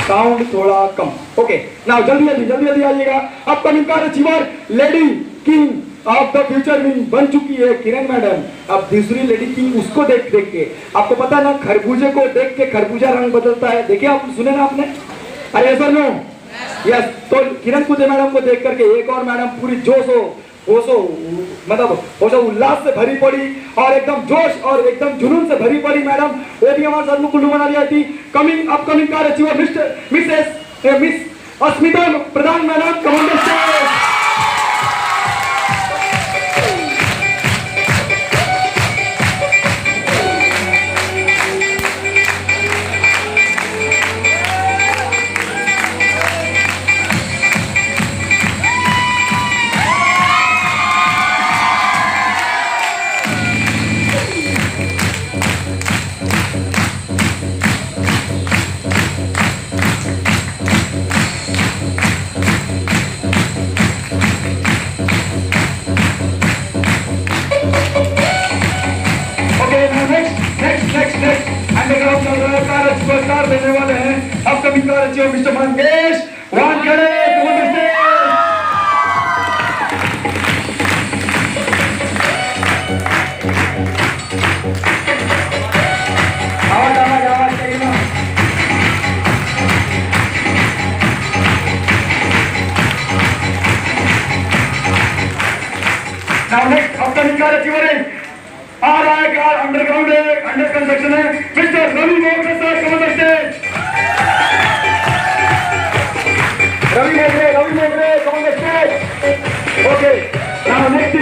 Sound थोड़ा कम। Okay now जल्दी जल्दी जल्दी जल्दी आइएगा। Upcoming car achiever lady king of the future win बन चुकी है किरण मैडम। अब दूसरी लेडी किंग उसको देख देख के, आपको पता ना खरबूजे को देख के खरबूजा रंग बदलता है। देखिए आप सुने ना आपने? अरे सर नो यस। तो किरण कुदे मैडम को देख करके एक और मैडम पूरी मतलब होशो उल्लास से भरी पड़ी और एकदम जोश और एकदम जुनून से भरी पड़ी मैडम। वो भी हमारे साथ में कुल्लू मनाली आई थी। अपकमिंग कार अचीवर मिस अस्मिता प्रधान मैडम कमांडर स्टेज। पुरस्कार देने वाले हैं upcoming car achiever mister Mangesh Wankhede. Now next upcoming car achiever है आ रहा है कार अंडरग्राउंड है, अंडर कंस्ट्रक्शन है, मिस्टर रवि मोगरे सर कमांडर स्टेज। रवि मोगरे commander stage. Okay now next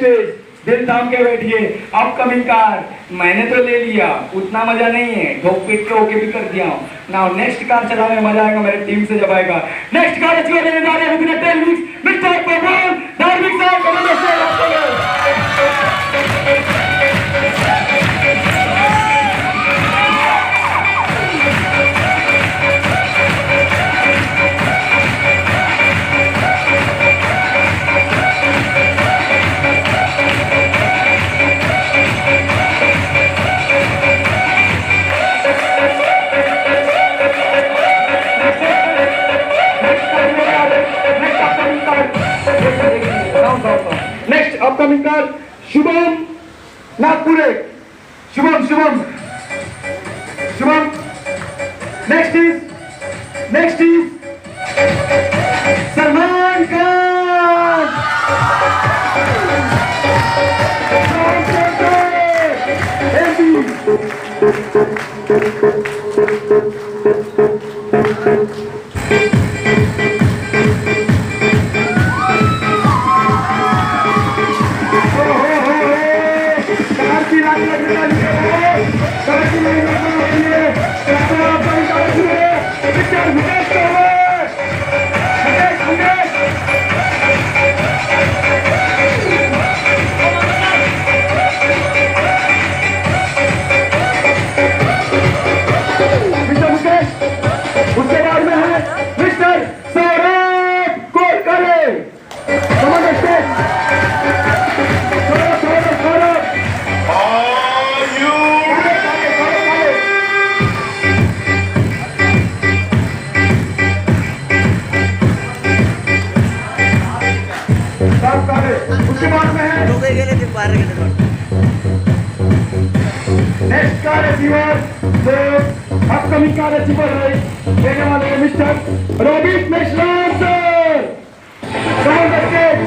is दिल थाम के बैठिए। अपकमिंग कार मैंने तो ले लिया, उतना मजा नहीं है, ठोक पीट के ओके भी कर दिया। नाउ नेक्स्ट कार चलाने में मजा आएगा मेरे टीम से जब आएगा। नेक्स्ट कार अचीवर लेने जा रहे हैं within 10 weeks mister Pavan Dharmik साहब commander stage. Next upcoming car Shubham Nagpure. Shubham next is Salman Khan. उसके बाद में है mister Saurabh Kolkale commander stage. उसके बाद में है नेक्स्ट कार अचीवर जो अपकमिंग कार अचीवर देने वाले हैं mister Robit Meshram sir commander stage.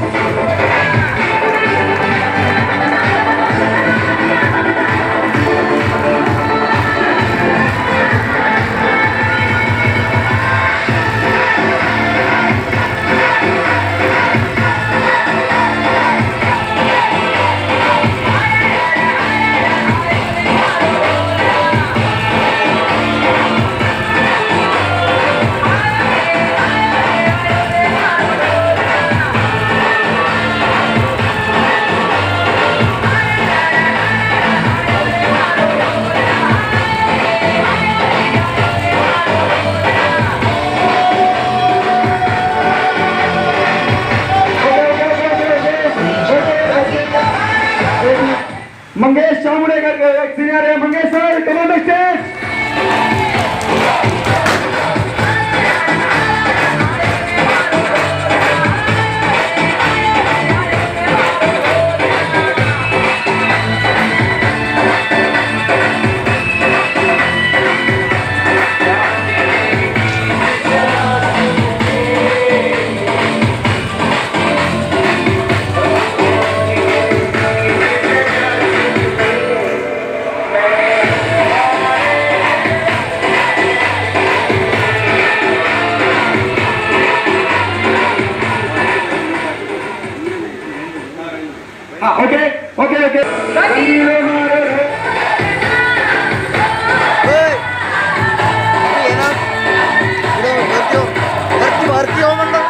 Okay okay रंगीलो मारो रे भरती हो म्हणलं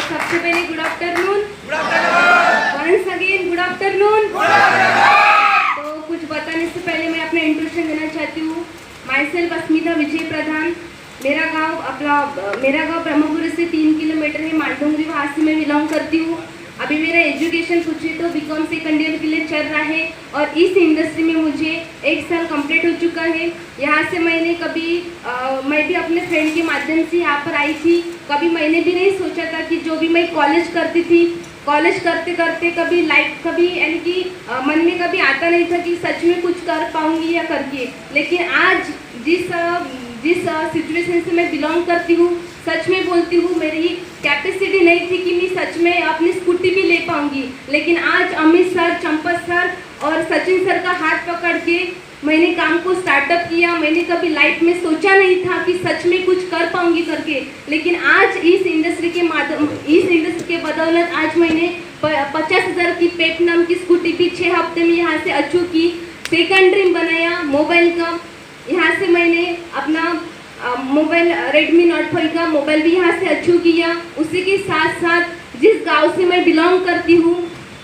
सबसे पहले good afternoon once again good afternoon. तो कुछ बताने से पहले मैं अपना इंट्रोडक्शन देना चाहती हूँ। माई सेल्फ अस्मिता विजय प्रधान। मेरा गांव ब्रह्मपुर से 3 किलोमीटर है, मालडोंगरी, वहाँ से मैं बिलोंग करती हूँ। अभी मेरा एजुकेशन पूछे तो बीकॉम सेकंड ईयर के लिए चल रहा है और इस इंडस्ट्री में मुझे 1 साल कंप्लीट हो चुका है। यहाँ से मैं भी अपने फ्रेंड के माध्यम से यहाँ पर आई थी। कभी मैंने भी नहीं सोचा था कि जो भी मैं कॉलेज करती थी, कॉलेज करते करते कभी यानी कि मन में कभी आता नहीं था कि सच में कुछ कर पाऊंगी या करके। लेकिन आज जिस सिचुएशन से मैं बिलोंग करती हूँ, सच में बोलती हूँ, मेरी कैपेसिटी नहीं थी कि मैं सच में अपनी स्कूटी भी ले पाऊंगी। लेकिन आज अमित सर, चंपत सर और सचिन सर का हाथ पकड़ के मैंने काम को स्टार्टअप किया। मैंने कभी लाइफ में सोचा नहीं था कि सच में कुछ कर पाऊंगी करके। लेकिन आज इस इंडस्ट्री के बदौलत आज मैंने 50,000 की पेप नाम की स्कूटी भी 6 हफ्ते में यहाँ से अचीव की। सेकंड ड्रीम बनाया मोबाइल का। यहाँ से मैंने अपना मोबाइल Redmi Note 5 का मोबाइल भी यहाँ से अचीव किया। उसी के साथ साथ जिस गांव से मैं बिलोंग करती हूँ,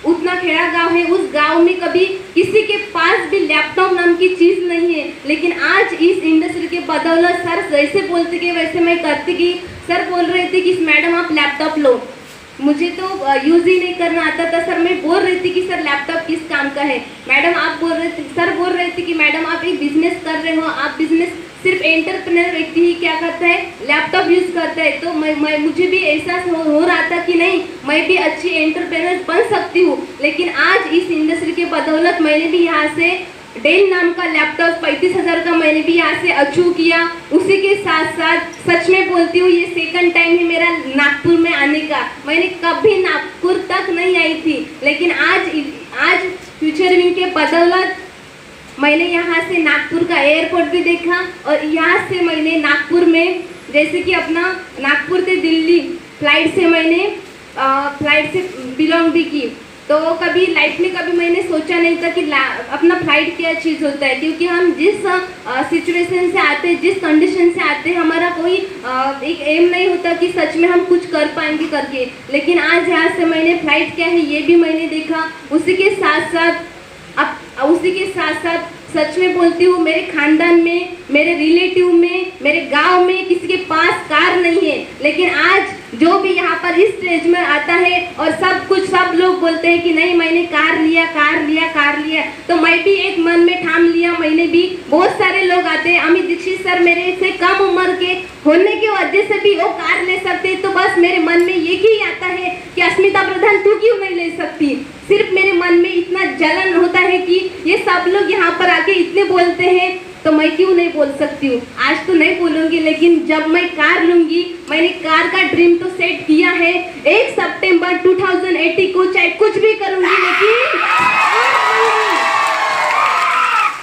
उतना खेड़ा गांव है, उस गांव में कभी किसी के पास भी लैपटॉप नाम की चीज़ नहीं है। लेकिन आज इस इंडस्ट्री के बदौलत सर जैसे बोलते गए वैसे मैं करती गई। सर बोल रहे थे कि मैडम आप लैपटॉप लो, मुझे तो यूज़ ही नहीं करना आता था। सर मैं बोल रही थी कि सर लैपटॉप किस काम का है। सर बोल रहे थे कि मैडम आप एक बिजनेस कर रहे हो, आप बिजनेस सिर्फ एंटरप्रेन्योर व्यक्ति ही क्या करता है, लैपटॉप यूज़ करता है। तो मुझे भी एहसास हो रहा था कि नहीं, मैं भी अच्छी एंटरप्रेन्योर बन सकती हूँ। लेकिन आज इस इंडस्ट्री के बदौलत मैंने भी यहाँ से डेल नाम का लैपटॉप 35,000 का मैंने भी यहाँ से अचीव किया। उसी के साथ साथ सच में बोलती हूँ, ये सेकंड टाइम है मेरा नागपुर में आने का। मैंने कभी नागपुर तक नहीं आई थी, लेकिन आज फ्यूचर विंग के बदौलत मैंने यहाँ से नागपुर का एयरपोर्ट भी देखा और यहाँ से मैंने नागपुर में जैसे कि अपना नागपुर से दिल्ली फ्लाइट से बिलोंग भी की। तो कभी लाइफ में कभी मैंने सोचा नहीं था कि अपना फ्लाइट क्या चीज़ होता है, क्योंकि हम जिस सिचुएशन से आते हैं, जिस कंडीशन से आते हैं, हमारा कोई एक एम नहीं होता कि सच में हम कुछ कर पाएंगे करके। लेकिन आज यहाँ से मैंने फ्लाइट क्या है ये भी मैंने देखा। उसी के साथ साथ सच में बोलती हूँ, मेरे खानदान में, मेरे रिलेटिव में, मेरे गांव में किसी के पास कार नहीं है। लेकिन आज जो भी यहाँ पर इस स्टेज में आता है और सब लोग बोलते हैं कि नहीं मैंने कार लिया, तो मैं भी एक मन में ठान लिया। मैंने भी बहुत सारे लोग आते हैं, अमित दीक्षित सर मेरे से कम उम्र के होने की वजह से भी वो कार ले सकते, तो बस मेरे मन में ये ही आता है कि अस्मिता प्रधान तू क्यों नहीं ले सकती। सिर्फ मेरे मन में इतना जलन होता है कि ये सब लोग यहाँ पर आके इतने बोलते हैं, तो मैं क्यों नहीं बोल सकती हूँ। आज तो नहीं बोलूँगी, लेकिन जब मैं कार लूँगी, मैंने कार का ड्रीम तो सेट किया है। 1 सितंबर 2080 को चाहे कुछ भी करूँगी, लेकिन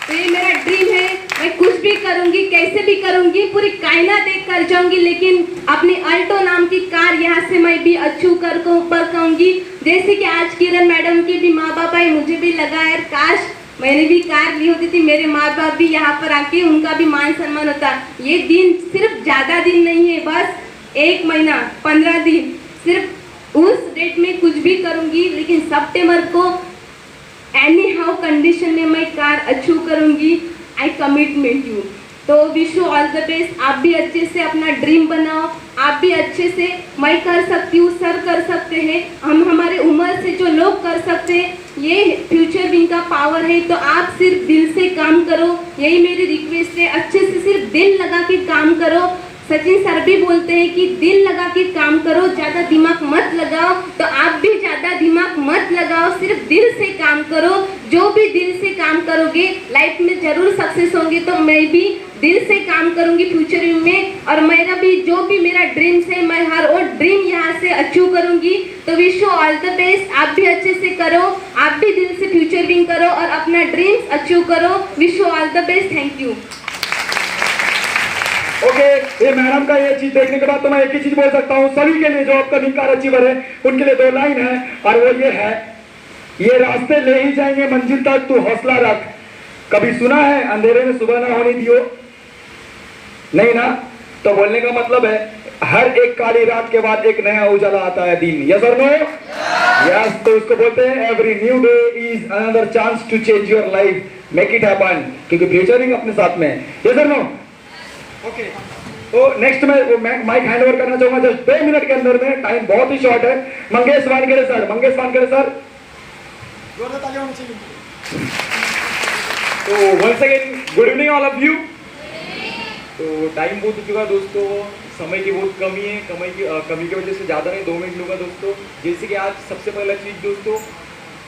तो ये मेरा ड्रीम है। मैं कुछ भी करूँगी, कैसे भी करूँगी, पूरी कायनात देख कर जाऊंगी, लेकिन अपनी अल्टो नाम की कार यहाँ से मैं भी अचीव कर पाऊंगी। जैसे कि आज किरण मैडम के भी माँ बाप है, मुझे भी लगा यार काश मैंने भी कार ली होती थी, मेरे माँ बाप भी यहाँ पर आके उनका भी मान सम्मान होता। ये दिन सिर्फ ज़्यादा दिन नहीं है, बस 1 महीना 15 दिन, सिर्फ उस डेट में कुछ भी करूँगी, लेकिन सितंबर को एनी हाउ कंडीशन में मैं कार अचीव करूँगी। आई कमिटमेंट यू। तो wish you all the best. आप भी अच्छे से अपना ड्रीम बनाओ, आप भी अच्छे से मैं कर सकती हूँ, सर कर सकते हैं, हम हमारे उम्र से जो लोग कर सकते हैं, ये फ्यूचर विंग का पावर है। तो आप सिर्फ दिल से काम करो, यही मेरी रिक्वेस्ट है। अच्छे से सिर्फ दिल लगा के काम करो। सचिन सर भी बोलते हैं कि दिल लगा के काम करो, ज़्यादा दिमाग मत लगाओ। तो आप भी ज़्यादा दिमाग मत लगाओ, सिर्फ दिल से काम करो। जो भी दिल से काम करोगे लाइफ में ज़रूर सक्सेस होंगे। तो मैं भी दिल से काम करूंगी फ्यूचर में, और मेरा भी जो भी मेरा ड्रीम्स है, मैं हर वो ड्रीम यहाँ से अचीव करूंगी। तो wish you all the best. आप भी अच्छे से करो, आप भी दिल से फ्यूचर विंग करो और अपना ड्रीम्स अचीव करो। Wish you all the best. Thank you. Okay, ये मैडम का ये चीज देखने के बाद तो मैं एक ही चीज बोल सकता हूँ, सभी के लिए जो अपकमिंग कार अचीवर है उनके लिए 2 लाइन है, और वो ये है, ये रास्ते ले ही जाएंगे मंजिल तक, तू हौसला रख। कभी सुना है अंधेरे में सुबह ना होने दियो? नहीं ना? तो बोलने का मतलब है हर एक काली रात के बाद एक नया उजाला आता है दिन। यस और नो? यस। तो उसको बोलते हैं every new day is another chance to change your life, make it happen, क्योंकि फ्यूचरिंग अपने साथ में है। यस और नो? ओके, तो नेक्स्ट मैं माइक हैंड ओवर करना चाहूंगा जस्ट 2 मिनट के अंदर में, टाइम बहुत ही शॉर्ट है। Mangesh Wankhede sir, Mangesh Wankhede sir. तो once again good evening all of you. तो टाइम बहुत हो चुका दोस्तों, समय की बहुत कमी है, कमी की वजह से ज़्यादा नहीं 2 मिनट लूँगा दोस्तों। जैसे कि आज सबसे पहला चीज़ दोस्तों,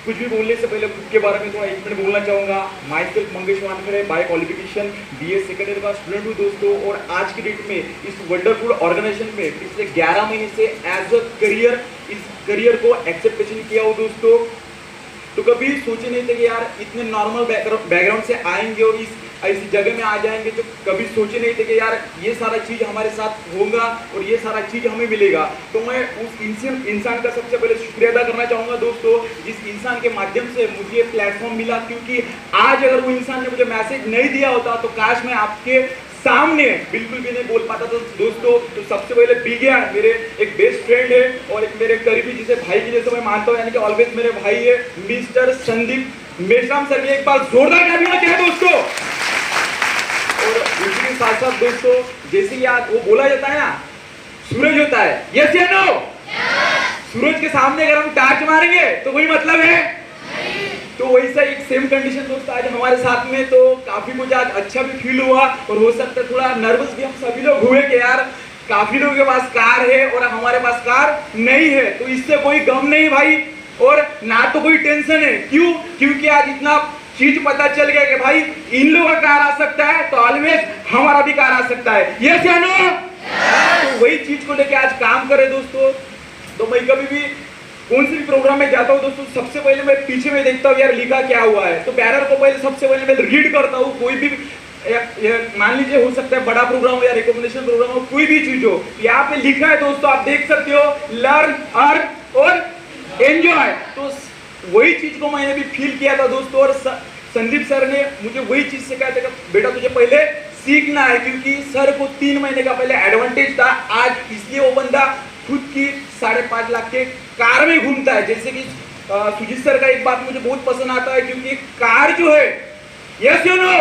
कुछ भी बोलने से पहले खुद के बारे में थोड़ा 1 मिनट बोलना चाहूँगा। Myself Mangesh Wankhede, by qualification BA second year का स्टूडेंट हूँ दोस्तों, और आज की डेट में इस वंडरफुल ऑर्गेनाइजेशन में पिछले 11 महीने से एज अ करियर इस करियर को एक्सेप्टेशन किया हूँ दोस्तों। तो कभी सोचे नहीं थे कि यार इतने नॉर्मल बैकग्राउंड से आएंगे और इस ऐसी जगह में आ जाएंगे, जो कभी सोचे नहीं थे कि यार ये सारा चीज़ हमारे साथ होगा और ये सारा चीज़ हमें मिलेगा। तो मैं उस इंसान का सबसे पहले शुक्रिया अदा करना चाहूँगा दोस्तों, जिस इंसान के माध्यम से मुझे ये प्लेटफॉर्म मिला। क्योंकि आज अगर वो इंसान ने मुझे मैसेज नहीं दिया होता तो काश मैं आपके सामने बिल्कुल भी नहीं बोल पाता। तो दोस्तों, तो सबसे पहले विज्ञान मेरे एक बेस्ट फ्रेंड है और एक मेरे करीबी, जिसे भाई की जैसे मैं मानता हूँ, यानी कि ऑलवेज मेरे भाई है, मिस्टर संदीप मेश्राम सर। एक बार जोरदार तालियां होना चाहिए दोस्तों। और इसी के साथ साथ दोस्तों, जैसे कि आज वो बोला जाता है ना, सूरज होता है, यस या नो? सूरज के सामने अगर हम टार्च मारेंगे तो वही मतलब है। तो वैसा एक सेम कंडीशन दोस्तों आज हमारे साथ में। तो काफी मुझे आज अच्छा भी फील हुआ, और हो सकता है थोड़ा नर्वस भी हम सभी लोग हुए कि यार काफी लोगों के पास कार है और हमारे पास कार नहीं है। तो इससे कोई गम नहीं भाई, और ना तो कोई टेंशन है। क्यों? क्योंकि आज इतना चीज पता चल गया कि भाई इन लोगों का कार आ सकता है तो ऑलवेज हमारा भी कार आ सकता है। यस या नो? तो वही चीज को लेके आज काम करे दोस्तों। तो मैं कभी भी कौन से भी प्रोग्राम में जाता हूँ दोस्तों, सबसे पहले मैं पीछे में देखता हूँ यार लिखा क्या हुआ है। तो बैनर को पहले सबसे पहले मैं रीड करता हूँ। कोई भी मान लीजिए हो सकता है बड़ा प्रोग्राम हो या रिकमेंडेशन प्रोग्राम हो, कोई भी चीज हो, यहाँ पे लिखा है दोस्तों, आप देख सकते हो, लर्न अर्न और एंजॉय। तो वही चीज को मैंने भी फील किया था दोस्तों, और संदीप सर ने मुझे वही चीज से कहा था कि बेटा तुझे पहले सीखना है। क्योंकि सर को 3 महीने का पहले एडवांटेज था, आज इसलिए वो बंदा खुद की 5.5 लाख के कार में घूमता है। जैसे कि सुजीत सर का एक बात मुझे बहुत पसंद आता है, क्योंकि कार जो है, यस यू नो,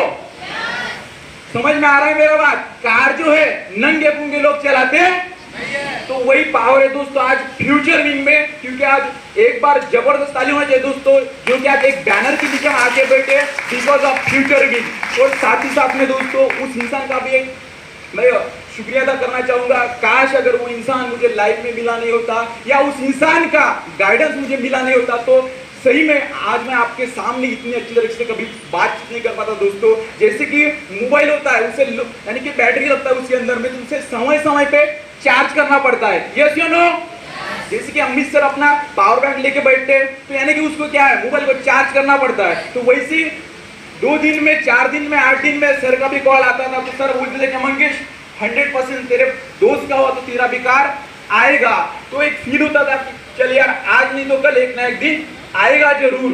समझ में आ रहा है मेरा बात? कार जो है नंगे पुंगे लोग चलाते हैं, तो वही पावर है दोस्तों आज फ्यूचर विंग में। क्योंकि आज एक बार जबरदस्त ताली होना चाहिए दोस्तों, जो कि आज एक बैनर के नीचे आके बैठे बिकॉज ऑफ फ्यूचर विंग। और साथ ही साथ में दोस्तों उस इंसान का भी एक मैं शुक्रिया अदा करना चाहूंगा। काश अगर वो इंसान मुझे लाइफ में मिला नहीं होता, या उस इंसान का गाइडेंस मुझे मिला नहीं होता, तो सही में आज मैं आपके सामने इतनी अच्छी तरीके से कभी बातचीत नहीं कर पाता दोस्तों। जैसे कि मोबाइल होता है, उसे यानी कि बैटरी लगता है उसके अंदर में, तो उसे समय समय पे चार्ज करना पड़ता है। Yes you know? जैसे कि अमित सर अपना पावर बैंक लेके बैठते हैं, तो यानी कि उसको क्या है, मोबाइल को चार्ज करना पड़ता है। तो वैसे ही 2 दिन में, 4 दिन में, 8 दिन में सर का भी कॉल आता था, तो सर बोलते थे कि मंगेश 100% तेरे दोस्त का हुआ तो तेरा भी कार आएगा। तो एक फील होता था कि चल यार आज नहीं तो कल एक ना एक दिन आएगा जरूर।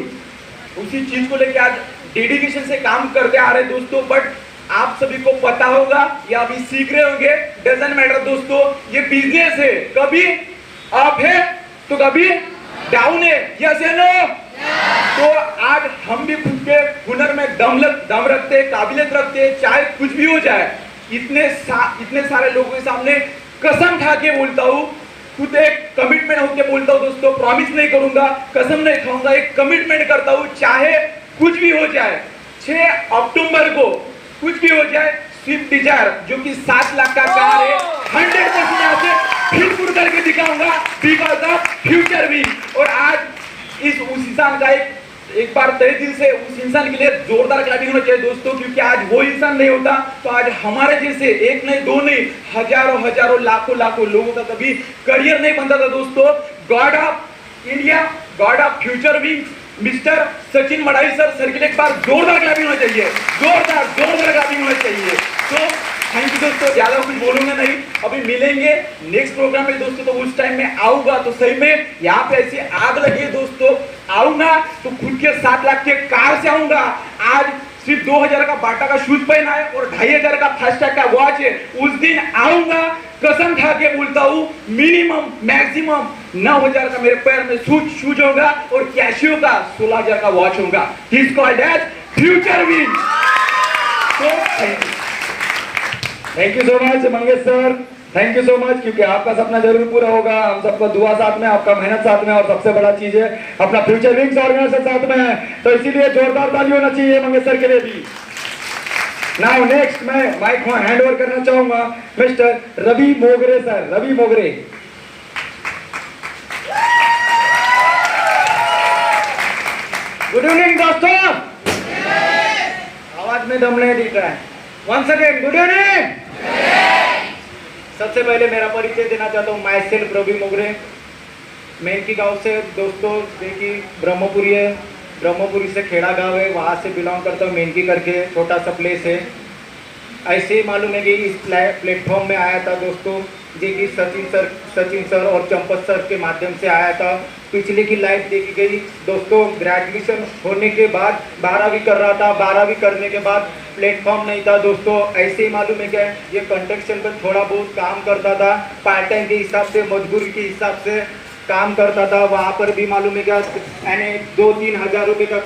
उसी चीज को लेके आज डेडिकेशन से काम करते आ रहे दोस्तों। बट आप सभी को पता होगा या अभी सीख रहे होंगे, डजंट मैटर दोस्तों, ये बिजनेस है, कभी अप है तो कभी डाउन है, यस या नो। तो आज हम भी खुद के हुनर में दम रखते, काबिलियत रखते, चाहे कुछ भी हो जाए। इतने सारे लोगों के सामने कसम खा के बोलता हूँ, खुद एक कमिटमेंट होके बोलता हूँ दोस्तों, प्रॉमिस नहीं करूंगा, कसम नहीं खाऊंगा, एक कमिटमेंट करता हूँ, चाहे कुछ भी हो जाए। 6 अक्टूबर को कुछ भी हो जाए, स्विफ्ट डिजायर जो कि 7 लाख का कार है, 100% यहाँ से फिर फुट करके दिखाऊंगा बिकॉज ऑफ फ्यूचर विंग। और आज उस इंसान का एक बार तहे दिल से उस इंसान के लिए जोरदार क्लैपिंग होना चाहिए दोस्तों, क्योंकि आज वो इंसान नहीं होता तो आज हमारे जैसे एक नहीं दो नहीं हजारों लाखों लोगों का कभी करियर नहीं बनता था दोस्तों। God of India, God of future wing mister Sachin Madavi sir के लिए एक बार जोरदार क्लैपिंग होना चाहिए, जोरदार क्लैपिंग होना चाहिए। तो थैंक यू दोस्तों, ज्यादा कुछ बोलूंगा नहीं, अभी मिलेंगे नेक्स्ट प्रोग्राम में दोस्तों। तो उस टाइम में आऊंगा तो सही में यहाँ पे ऐसी आग लगी है दोस्तों, आऊंगा तो खुद के 7 लाख के कार से आऊंगा। आज सिर्फ 2000 का बाटा का शूज पहना है और 2500 का फास्टैग का वॉच है। उस दिन आऊंगा, कसम खा के बोलता हूँ, मिनिमम मैक्सिमम 9000 का मेरे पैर में शूज होगा और कैशियो का 16000 का वॉच होगा। This called as future wing. तो thank you so much Mangesh sir, thank you so much, क्योंकि आपका सपना जरूर पूरा होगा। हम सबका दुआ साथ में, आपका मेहनत साथ में, और सबसे बड़ा चीज है अपना फ्यूचर विंग्स ऑर्गेनाइजेशन साथ में है। तो इसीलिए जोरदार ताली होना चाहिए मंगेश सर के लिए भी। नाउ नेक्स्ट मैं माइक को हैंड ओवर करना चाहूंगा मिस्टर रवि मोगरे सर। रवि मोगरे, गुड इवनिंग दोस्तों। आवाज में दम नहीं दिख रहा है। Once again good evening. सबसे पहले मेरा परिचय देना चाहता हूँ, माई सेल्फ रवि मोगरे, मेनकी गांव से दोस्तों, देखिए ब्रह्मपुरी है, ब्रह्मपुरी से खेड़ा गांव है, वहाँ से बिलोंग करता हूँ। मेनकी करके छोटा सा प्लेस है। ऐसे ही मालूम है कि इस प्लेटफॉर्म में आया था दोस्तों, जी कि सचिन सर और चंपत सर के माध्यम से आया था। पिछले की लाइफ देखी गई दोस्तों। ग्रेजुएशन होने के बाद 12वीं कर रहा था, 12वीं करने के बाद प्लेटफॉर्म नहीं था दोस्तों। ऐसे ही मालूम है क्या, ये कंस्ट्रक्शन पर थोड़ा बहुत काम करता था, पार्ट टाइम के हिसाब से, मजदूरी के हिसाब से काम करता था। वहाँ पर भी मालूम है क्या, यानी 2-3 हज़ार रुपये का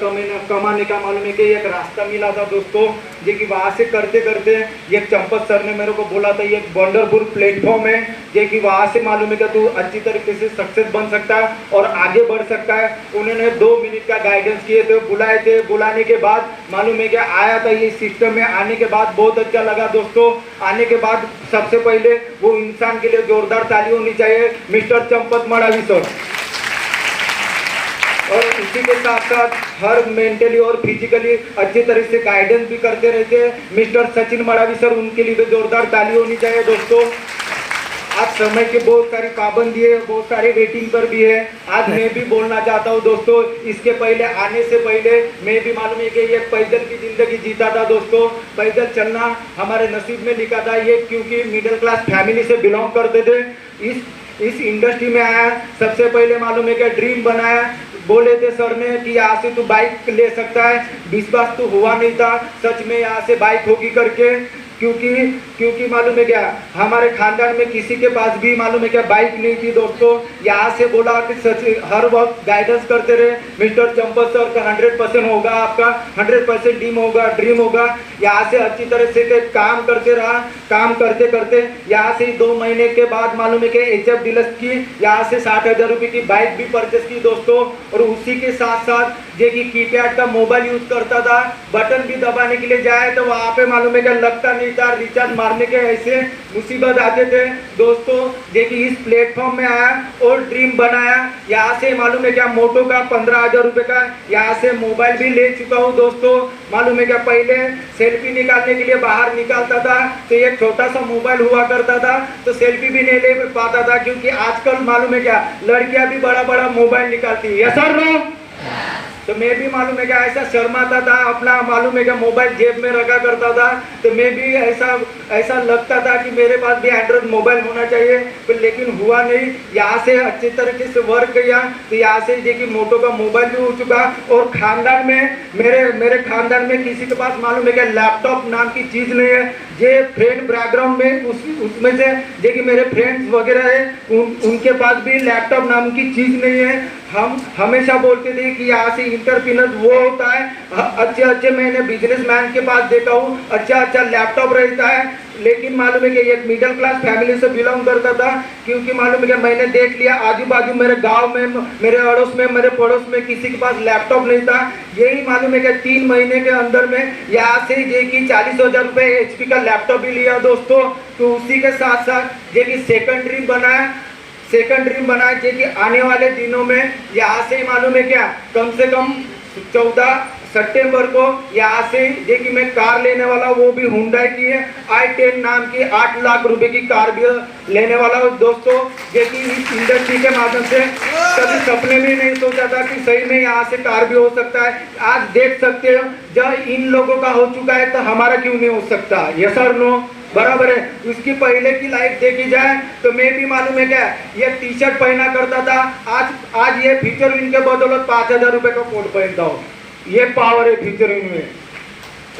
कमाने का मालूम है कि एक रास्ता मिला था दोस्तों, जो कि वहाँ से करते करते ये चंपत सर ने मेरे को बोला था, ये वंडरफुल प्लेटफॉर्म है, जो कि वहाँ से मालूम है क्या तू अच्छी तरीके से सक्सेस बन सकता है और आगे बढ़ सकता है। उन्होंने 2 मिनट का गाइडेंस किए थे, बुलाए थे। बुलाने के बाद मालूम है क्या आया था ये सिस्टम में। आने के बाद बहुत अच्छा लगा दोस्तों। आने के बाद सबसे पहले वो इंसान के लिए जोरदार ताली होनी चाहिए, मिस्टर चंपत मडावी सर। और इसी के साथ साथ हर मेंटली और फिजिकली अच्छी तरह से गाइडेंस भी करते रहते हैं मिस्टर सचिन मडावी सर, उनके लिए भी जोरदार ताली होनी चाहिए दोस्तों। आज समय की बहुत सारी पाबंदी है, बहुत सारे वेटिंग पर भी है। आज मैं भी बोलना चाहता हूँ दोस्तों, इसके पहले आने से पहले मैं भी मालूम है कि ये पैदल की जिंदगी जीता था दोस्तों। पैदल चलना हमारे नसीब में लिखा था ये, क्योंकि मिडिल क्लास फैमिली से बिलोंग करते थे। इस इंडस्ट्री में आया, सबसे पहले मालूम है कि ड्रीम बनाया। बोले थे सर ने कि यहाँ से तू बाइक ले सकता है, विश्वास तो हुआ नहीं था सच में यहाँ से बाइक होगी करके, क्योंकि मालूम है क्या हमारे खानदान में किसी के पास भी मालूम है क्या बाइक नहीं थी दोस्तों। यहाँ से बोला कि सच हर वक्त गाइडेंस करते रहे मिस्टर चंपत सर का 100% होगा, आपका 100% ड्रीम होगा। यहाँ से अच्छी तरह से काम करते रहा। काम करते करते यहाँ से 2 महीने के बाद मालूम है कि HF डीलक्स की यहाँ से 60,000 रुपये की बाइक भी परचेस की दोस्तों। और उसी के साथ साथ जो कि कीपैड का मोबाइल यूज करता था, बटन भी दबाने के लिए जाए तो वहाँ पे मालूम है क्या लगता नहीं था, रिचार्ज मारने के ऐसे मुसीबत आते थे दोस्तों। जो कि इस प्लेटफॉर्म में आया और ड्रीम बनाया। यहाँ से मालूम है क्या मोटो का 15,000 रुपये का यहाँ से मोबाइल भी ले चुका हूँ दोस्तों। मालूम है क्या पहले सेल्फी निकालने के लिए बाहर निकालता था तो एक छोटा सा मोबाइल हुआ करता था, तो सेल्फी भी नहीं ले पाता था, क्योंकि आजकल मालूम है क्या लड़कियां भी बड़ा बड़ा मोबाइल निकालती है। यस और नो? तो मैं भी मालूम है क्या ऐसा शर्माता था, अपना मालूम है क्या मोबाइल जेब में रखा करता था। तो मैं भी ऐसा लगता था कि मेरे पास भी एंड्रॉइड मोबाइल होना चाहिए, पर लेकिन हुआ नहीं। यहाँ से अच्छी तरीके से वर्क किया तो यहाँ से देखिए मोटो का मोबाइल भी हो चुका। और खानदान में मेरे खानदान में किसी के पास मालूम है क्या लैपटॉप नाम की चीज़ नहीं है। ये फ्रेंड बैकग्राउंड में उसमें से देखिए मेरे फ्रेंड्स वगैरह है उनके पास भी लैपटॉप नाम की चीज़ नहीं है। हम हमेशा बोलते थे कि यहाँ से इंटरप्रेन्योर वो होता है अच्छे मैंने बिजनेसमैन के पास देखा हूँ अच्छा लैपटॉप रहता है। लेकिन मालूम है कि एक मिडिल क्लास फैमिली से बिलोंग करता था, क्योंकि मालूम है कि मैंने देख लिया आजू बाजू मेरे गांव में, मेरे अड़ोस में, मेरे पड़ोस में किसी के पास लैपटॉप नहीं था। यही मालूम है कि 3 महीने के अंदर में यहाँ से ये कि 40,000 रुपये HP का लैपटॉप भी लिया दोस्तों। तो उसी के साथ साथ ये कि सेकेंडरी बनाया जे कि आने वाले दिनों में यहाँ से मालूम है क्या कम से कम 14 सितंबर को यहाँ से जे कि मैं कार लेने वाला, वो भी हुंडई की है i10 नाम की 8 लाख रुपए की कार भी लेने वाला हूँ दोस्तों। जे कि इस इंडस्ट्री के माध्यम से कभी सपने में नहीं सोचा था कि सही में यहाँ से कार भी हो सकता है। आज देख सकते हो जब इन लोगों का हो चुका है तो हमारा क्यों नहीं हो सकता? यस और नो? बराबर है। उसकी पहले की लाइफ देखी जाए तो मैं भी मालूम है क्या ये टी शर्ट पहना करता था, आज ये फ्यूचर विन के बदौलत 5,000 रुपये का कोट पहनता हूँ। ये पावर है फ्यूचर विन में।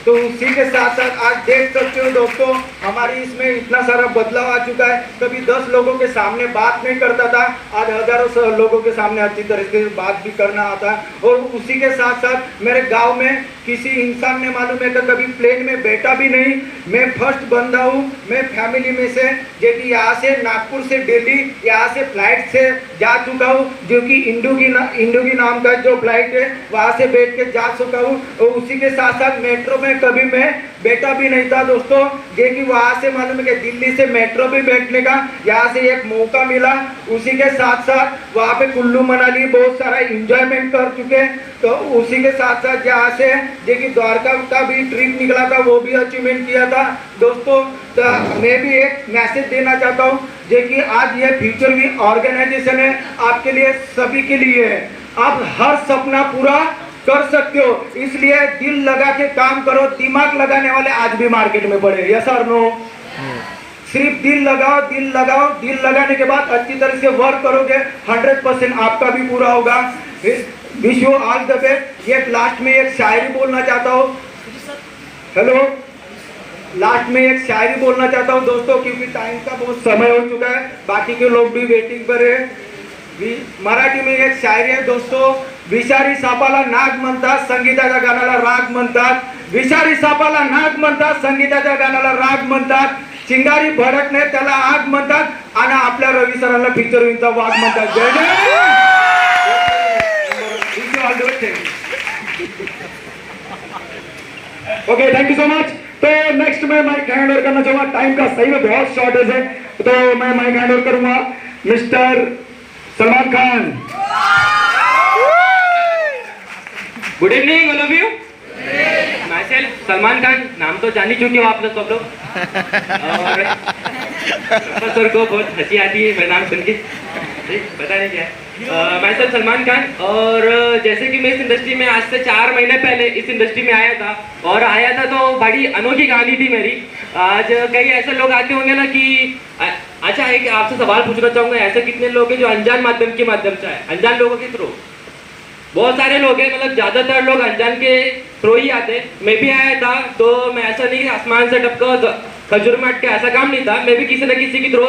तो उसी के साथ साथ आज देख सकते हो दोस्तों हमारी इसमें इतना सारा बदलाव आ चुका है। कभी 10 लोगों के सामने बात नहीं करता था, आज हजारों लोगों के सामने अच्छी तरीके से बात भी करना आता है। और उसी के साथ साथ मेरे गांव में किसी इंसान ने मालूम है कि कभी प्लेन में बैठा भी नहीं। मैं फर्स्ट बंदा हूँ, मैं फैमिली में से जो कि यहाँ से नागपुर से दिल्ली यहाँ से फ्लाइट से जा चुका हूँ, जो कि इंडोगी नाम का जो फ्लाइट है वहाँ से बैठ के जा चुका हूँ। और उसी के साथ साथ मेट्रो में कभी मैं बैठा भी नहीं था दोस्तों, ये कि वहाँ से मालूम है कि दिल्ली से मेट्रो भी बैठने का यहाँ से एक मौका मिला। उसी के साथ साथ वहाँ पे कुल्लू मनाली बहुत सारा इंजॉयमेंट कर चुके। तो उसी के साथ साथ यहाँ से ये कि द्वारका का भी ट्रिप निकला था, वो भी अचीवमेंट किया था दोस्तों। तो मैं भी एक मैसेज देना चाहता हूँ जो कि आज ये फ्यूचर विन ऑर्गेनाइजेशन है आपके लिए, सभी के लिए है। आप हर सपना पूरा कर सकते हो, इसलिए दिल लगा के काम करो। दिमाग लगाने वाले आज भी मार्केट में पड़े। यस और नो? सिर्फ दिल लगाओ, दिल लगाने के बाद अच्छी तरह से वर्क करोगे 100% आपका भी पूरा होगा। Wish you all the best. ये लास्ट में एक शायरी बोलना चाहता हूँ। हेलो, लास्ट में एक शायरी बोलना चाहता हूँ दोस्तों, क्योंकि टाइम का बहुत समय हो चुका है, बाकी के लोग भी वेटिंग पर है। मराठी में एक शायरी आहे दोस्तों, विषारी सापाला नाग म्हणतात, संगीताच्या गाण्याला राग म्हणतात। विषारी सापाला नाग म्हणतात, संगीताच्या गाण्याला राग म्हणतात। चिंगारी भडकणे त्याला आग म्हणतात आणि आपल्या रवी सरांना फ्यूचर विनचा वाघ म्हणतात। जय जय। Okay, thank you so much. तो नेक्स्ट मैं माइक हैंड ओवर करना चाहूंगा, टाइम का सही में बहुत शॉर्टेज है, तो मैं माइक हैंड ओवर करूंगा mister Salman Khan. Good evening all of you. My self Salman Khan, नाम तो जान ही चुके हो आप लोग सब लोग। और सर को बहुत हंसी आती है मेरा नाम सुन के, पता नहीं क्या है। My self Salman Khan. और जैसे कि मैं इस इंडस्ट्री में आज से 4 महीने पहले इस इंडस्ट्री में आया था, और आया था तो बड़ी अनोखी कहानी थी मेरी। आज कई ऐसे लोग आते होंगे ना कि अच्छा है कि आपसे सवाल पूछना चाहूँगा, ऐसे कितने लोग हैं जो अनजान माध्यम के माध्यम से आए, अनजान लोगों के थ्रू? बहुत सारे लोग हैं, मतलब ज़्यादातर लोग अनजान के थ्रू ही आते। मैं भी आया था तो मैं ऐसा नहीं आसमान से टपका खजूर में अटके, ऐसा काम नहीं था। मैं भी किसी न किसी की थ्रू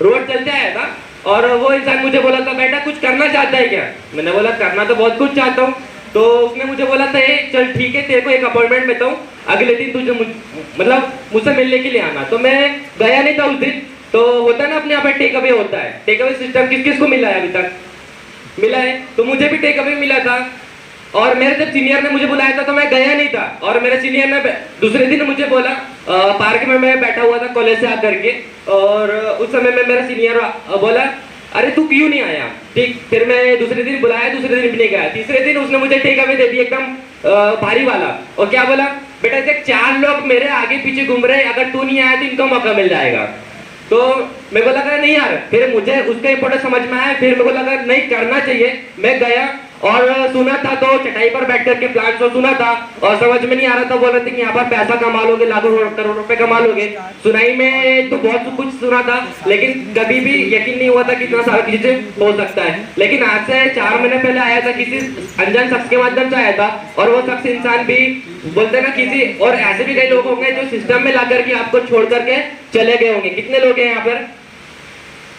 रोड चलते आया था, और वो इंसान मुझे बोला था बेटा कुछ करना चाहता है क्या? मैंने बोला करना तो बहुत कुछ चाहता हूँ। तो उसने मुझे बोला था ये चल ठीक है, तेरे को एक अपॉइंटमेंट देता हूँ, अगले दिन तुझे मतलब मुझसे मिलने के लिए आना। तो मैं गया नहीं था उस दिन। तो होता है ना अपने यहाँ पे टेक अवे होता है, टेक अवे सिस्टम किस किस को मिला है अभी तक? मिला है, तो मुझे भी टेक अवे मिला था। और मेरे जब सीनियर ने मुझे बुलाया था तो मैं गया नहीं था, और मेरे सीनियर ने दूसरे दिन मुझे बोला, पार्क में मैं बैठा हुआ था कॉलेज से आकर के, और उस समय में मेरा सीनियर बोला अरे तू क्यों नहीं आया? ठीक, फिर मैं दूसरे दिन बुलाया, दूसरे दिन भी नहीं गया। तीसरे दिन उसने मुझे टेक अवे दे दिया एकदम भारी वाला, और क्या बोला बेटा देख 4 लोग मेरे आगे पीछे घूम रहे हैं, अगर तू नहीं आया तो इनको मौका मिल जाएगा। तो मेरे को लगा नहीं यार, फिर मुझे उसका इंपॉर्टेंस समझ में आया, फिर मेरे को लगा नहीं करना चाहिए। मैं गया और सुना था तो चटाई पर बैठ करके प्लान शो सुना था और समझ में नहीं आ रहा था, बोल रहे थे कि यहाँ पर पैसा कमा लोगे, लाखों करोड़ रुपए कमा लोगे। सुनाई में तो बहुत कुछ सुना था, लेकिन कभी भी यकीन नहीं हुआ था कि इतना सारा चीजें हो सकता है। लेकिन आज से 4 महीने पहले आया था, किसी अनजान शख्स के माध्यम से आया था और वो शख्स इंसान भी बोलते ना किसी, और ऐसे भी कई लोग होंगे जो सिस्टम में ला करके आपको छोड़ करके चले गए होंगे। कितने लोग हैं यहाँ पर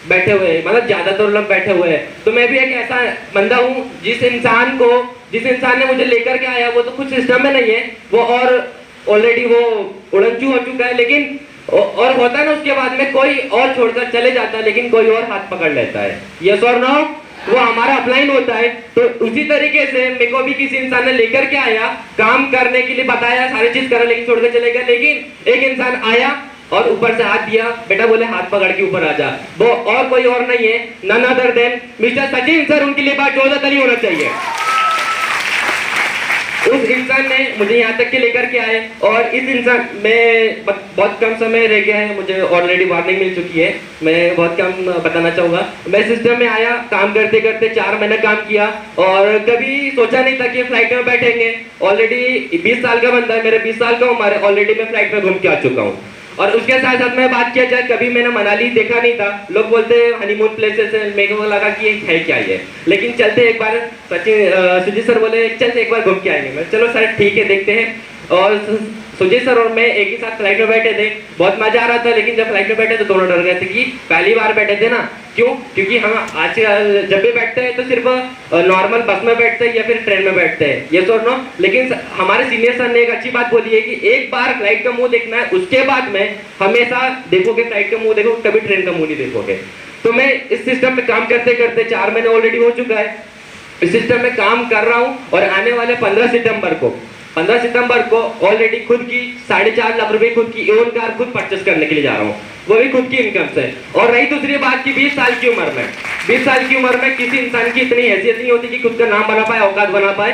बैठे हुए हैं, मतलब ज्यादातर लोग बैठे हुए हैं। तो मैं भी एक ऐसा बंदा हूँ जिस इंसान ने मुझे लेकर के आया वो तो कुछ सिस्टम में नहीं है, वो और ऑलरेडी वो उड़नचू हो चुका है। लेकिन और होता है ना, उसके बाद में कोई और छोड़कर चले जाता है लेकिन कोई और हाथ पकड़ लेता है। यस और नो, वो हमारा अपलाइन होता है। तो उसी तरीके से मेरे को भी किसी इंसान ने लेकर के आया, काम करने के लिए बताया, सारी चीज करा, लेकिन छोड़कर चले गया। लेकिन एक इंसान आया और ऊपर से हाथ दिया, बेटा बोले हाथ पकड़ के ऊपर आ जा। वो और कोई और नहीं है, none other than mister Sachin sir. उनके लिए बात जोरदार ताली होना चाहिए। उस इंसान ने मुझे यहाँ तक के लेकर के आए और इस इंसान में बहुत कम समय रह गया है, मुझे ऑलरेडी वार्निंग मिल चुकी है, मैं बहुत कम बताना चाहूंगा। मैं सिस्टम में आया, काम करते करते 4 महीने काम किया और कभी सोचा नहीं था कि फ्लाइट में बैठेंगे। ऑलरेडी 20 साल का बंदा है, मेरे 20 साल का उम्र है, ऑलरेडी मैं फ्लाइट में घूम के आ चुका हूँ। और उसके साथ साथ में बात किया जाए, कभी मैंने मनाली देखा नहीं था। लोग बोलते हैं हनीमून प्लेसेस है, मेरे को लगा कि ये है क्या ये, लेकिन चलते एक बार सुजीत सर बोले चलते एक बार घूम के आएंगे। मैं चलो सर ठीक है देखते हैं। और सुजीत सर और मैं एक ही साथ फ्लाइट में बैठे थे, बहुत मजा आ रहा था। लेकिन जब फ्लाइट में बैठे तो दोनों डर गए थे कि पहली बार बैठे थे ना, क्यों? क्योंकि हम आजकल जब भी बैठते हैं तो सिर्फ नॉर्मल बस में बैठते हैं या फिर ट्रेन में बैठते हैं, ये और नो। लेकिन हमारे सीनियर सर ने एक अच्छी बात बोली है कि एक बार फ्लाइट का मुंह देखना है, उसके बाद में हमेशा देखोगे फ्लाइट का मुंह देखो, कभी ट्रेन का मुंह नहीं देखोगे। तो मैं इस सिस्टम में काम करते करते 4 महीने ऑलरेडी हो चुका है, इस सिस्टम में काम कर रहा हूँ। और आने वाले 15 सितंबर को ऑलरेडी खुद की 4.5 लाख रुपए खुद की ओन कार खुद परचेस करने के लिए जा रहा हूँ, वो भी खुद की इनकम से। और रही दूसरी बात की 20 साल की उम्र में किसी इंसान की इतनी हैसियत नहीं होती कि खुद का नाम बना पाए, औकात बना पाए।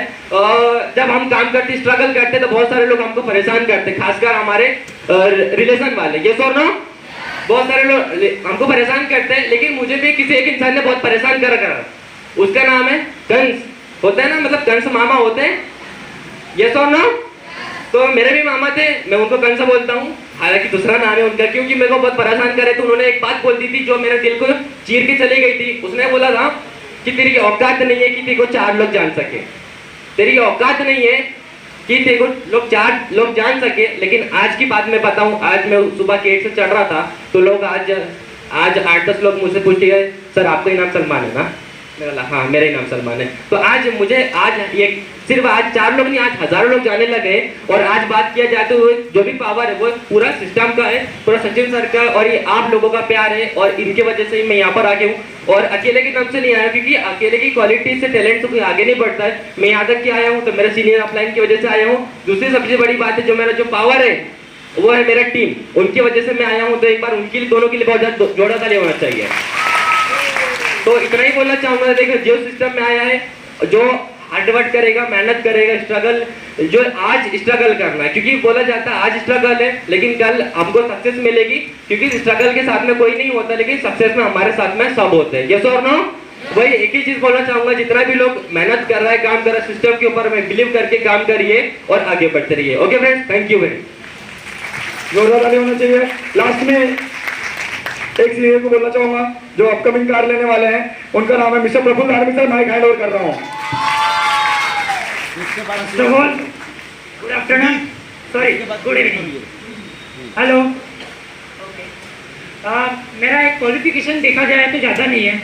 जब हम काम करते स्ट्रगल करते तो बहुत सारे लोग हमको परेशान करते, खासकर हमारे रिलेशन वाले, ये सो ना, बहुत सारे लोग हमको परेशान करते हैं। लेकिन मुझे भी किसी एक इंसान ने बहुत परेशान करा, उसका नाम है कंस। होता है ना, मतलब कंस मामा होते हैं, यस और नो। तो मेरे भी मामा थे, मैं उनको कंस बोलता हूँ, हालांकि दूसरा नाम है उनका, क्योंकि मेरे को बहुत परेशान करे। तो उन्होंने एक बात बोल दी थी जो मेरे दिल को चीर के चली गई थी। उसने बोला था कि तेरी औकात नहीं है कि तेरे को 4 लोग जान सके, तेरी औकात नहीं है कि तेरे को 4 लोग जान सके। लेकिन आज की बात मैं बताऊं, आज मैं सुबह गेट से चढ़ रहा था तो लोग आज 8-10 लोग मुझसे पूछते गए, सर आपका ही नाम सलमान है ना? मैंने बोला हाँ मेरा ही नाम सलमान है। तो आज ये सिर्फ आज 4 लोग नहीं, आज हजारों लोग जाने लगे। और आज बात किया जाए तो जो भी पावर है वो पूरा सिस्टम का है, पूरा सचिन सर का, और ये आप लोगों का प्यार है। और इनकी वजह से ही मैं यहाँ पर आके हूँ। और अकेले के नाम से नहीं आया, क्योंकि अकेले की क्वालिटी से टैलेंट से कोई आगे नहीं बढ़ता है। मैं यहाँ तक आया हूँ तो मेरे सीनियर अपलाइन की वजह से आया हूँ। दूसरी सबसे बड़ी बात है, जो मेरा जो पावर है वो है मेरा टीम, उनकी वजह से मैं आया हूँ। तो एक बार उनके लिए, दोनों के लिए बहुत ज्यादा जोड़ा ताली होना चाहिए। तो इतना ही बोलना चाहूंगा, देखो जो सिस्टम में आया है, जो हार्डवर्क करेगा, मेहनत करेगा, स्ट्रगल, जो आज स्ट्रगल करना है, क्योंकि बोला जाता है आज स्ट्रगल है लेकिन कल हमको सक्सेस मिलेगी। क्योंकि स्ट्रगल के साथ में कोई नहीं होता, लेकिन सक्सेस में हमारे साथ में सब होते हैं, यस और नो। वही एक ही चीज बोलना चाहूंगा, जितना भी लोग मेहनत कर रहा है, काम कर रहा है, सिस्टम के ऊपर में बिलीव करके काम करिए और आगे बढ़ते रहिए। Okay friends, thank you very much. जोरदार ताली होना चाहिए। लास्ट में एक सीनियर को बोलना चाहूंगा जो अपकमिंग कार लेने वाले हैं, उनका नाम है mister Prafull Dharmi sir. Mic hand over कर रहा हूँ। Good afternoon, sorry good evening, hello. मेरा एक क्वालिफिकेशन देखा जाए तो ज़्यादा नहीं है,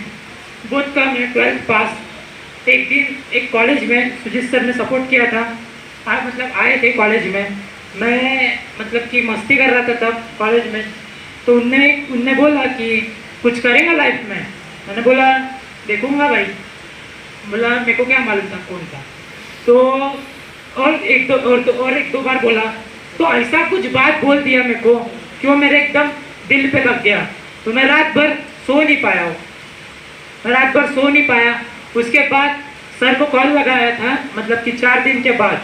बहुत कम है, 12th पास। एक दिन एक कॉलेज में सुजीत सर ने सपोर्ट किया था, मतलब आए थे कॉलेज में, मैं मतलब कि मस्ती कर रहा था तब कॉलेज में। तो उनने बोला कि कुछ करेगा लाइफ में? मैंने बोला देखूंगा भाई। बोला मेरे को क्या मालूम था कौन था। तो और एक दो बार बोला, तो ऐसा कुछ बात बोल दिया मेरे को कि वो मेरे एकदम दिल पे लग गया। तो मैं रात भर सो नहीं पाया। उसके बाद सर को कॉल लगाया था, मतलब कि 4 दिन के बाद।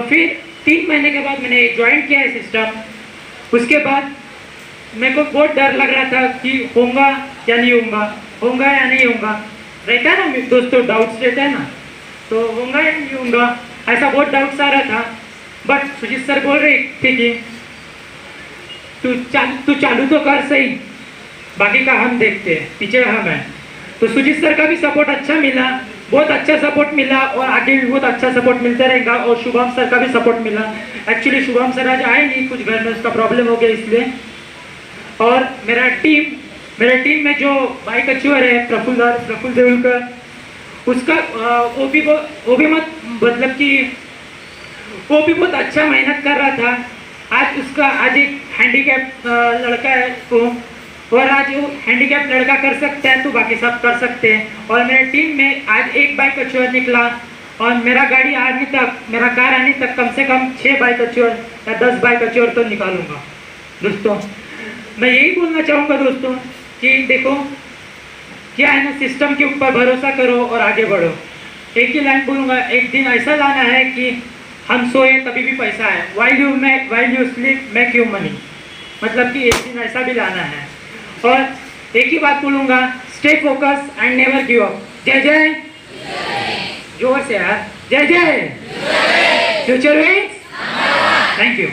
फिर 3 महीने के बाद मैंने ज्वाइन किया है सिस्टम। उसके बाद मेरे को बहुत डर लग रहा था कि होगा या नहीं होगा, रहता है ना दोस्तों, डाउट्स रहता है ना। तो होगा या नहीं होगा, ऐसा बहुत डाउट्स आ रहा था। बट सुजीत सर बोल रहे थे कि तू चालू तो कर सही, बाकी का हम देखते हैं, पीछे हम हैं। तो सुजीत सर का भी सपोर्ट अच्छा मिला, बहुत अच्छा सपोर्ट मिला, और आगे भी बहुत अच्छा सपोर्ट मिलता रहेगा। और शुभम सर का भी सपोर्ट मिला। एक्चुअली शुभम सर आज आए नहीं, कुछ घर में उसका प्रॉब्लम हो गया इसलिए। और मेरा टीम में जो बाइक अचीवर है प्रफुल्ल देवलकर, उसका वो भी मत मतलब कि वो भी बहुत अच्छा मेहनत कर रहा था। आज एक हैंडीकैप लड़का है वो, और आज वो हैंडीकैप लड़का कर सकता है तो बाकी सब कर सकते हैं। और मेरे टीम में आज एक बाइक अचीवर निकला, और मेरा कार आने तक कम से कम 6 बाइक अचीवर या 10 बाइक अचीवर तो निकालूंगा। दोस्तों मैं यही बोलना चाहूँगा दोस्तों कि देखो क्या है ना, सिस्टम के ऊपर भरोसा करो और आगे बढ़ो। एक ही लाइन बोलूँगा, एक दिन ऐसा लाना है कि हम सोए तभी भी पैसा है, while you sleep make you money, मतलब कि एक दिन ऐसा भी लाना है। और एक ही बात बोलूँगा, stay focus and never give up. जय जय, जोर से यार, जय जय, फ्यूचर विंस। Thank you.